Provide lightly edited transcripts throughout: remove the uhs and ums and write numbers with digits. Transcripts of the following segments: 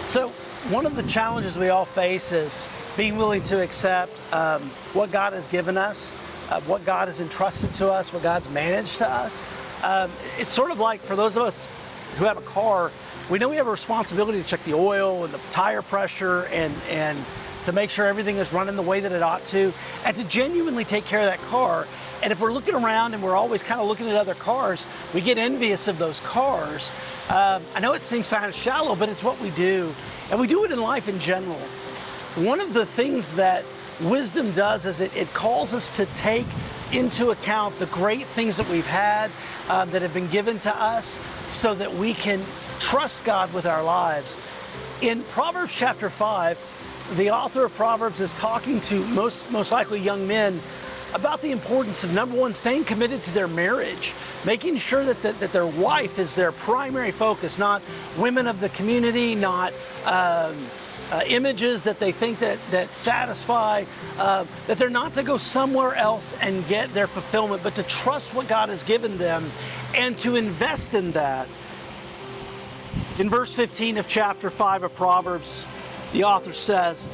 So one of the challenges we all face is being willing to accept what God has given us, what God has entrusted to us, what God's managed to us. It's sort of like for those of us who have a car, we know we have a responsibility to check the oil and the tire pressure and to make sure everything is running the way that it ought to, and to genuinely take care of that car. And if we're looking around and we're always kind of looking at other cars, we get envious of those cars. I know it seems kind of shallow, but it's what we do. And we do it in life in general. One of the things that wisdom does is it calls us to take into account the great things that we've had that have been given to us so that we can trust God with our lives. In Proverbs chapter 5, the author of Proverbs is talking to most likely young men about the importance of, number one, staying committed to their marriage, making sure that their wife is their primary focus, not women of the community, not images that they think that satisfy, that they're not to go somewhere else and get their fulfillment, but to trust what God has given them and to invest in that. In verse 15 of chapter 5 of Proverbs, the author says,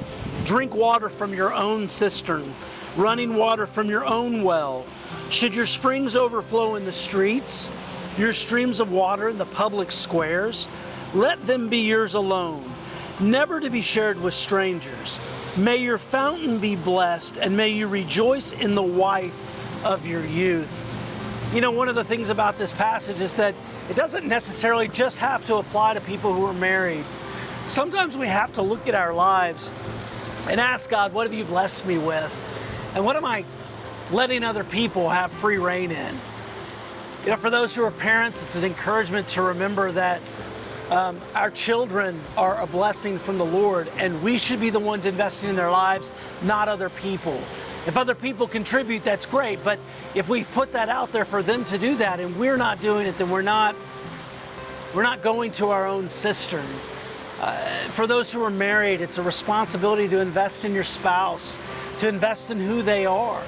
"Drink water from your own cistern, running water from your own well. Should your springs overflow in the streets, your streams of water in the public squares, let them be yours alone, never to be shared with strangers. May your fountain be blessed, and may you rejoice in the wife of your youth." You know, one of the things about this passage is that it doesn't necessarily just have to apply to people who are married. Sometimes we have to look at our lives and ask God, what have you blessed me with? And what am I letting other people have free rein in? You know, for those who are parents, it's an encouragement to remember that our children are a blessing from the Lord, and we should be the ones investing in their lives, not other people. If other people contribute, that's great, but if we've put that out there for them to do that and we're not doing it, then we're not going to our own cistern. For those who are married, it's a responsibility to invest in your spouse, to invest in who they are,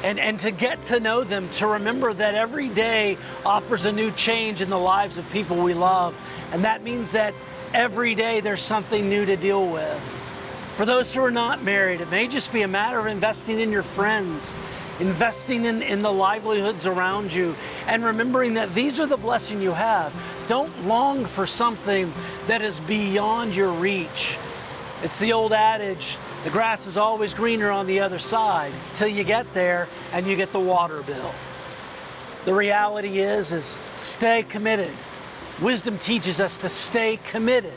and to get to know them, to remember that every day offers a new change in the lives of people we love. And that means that every day there's something new to deal with. For those who are not married, it may just be a matter of investing in your friends, investing in the livelihoods around you, and remembering that these are the blessing you have. Don't long for something that is beyond your reach. It's the old adage, the grass is always greener on the other side, till you get there and you get the water bill. The reality is stay committed. Wisdom teaches us to stay committed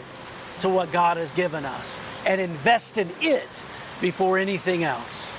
to what God has given us and invest in it before anything else.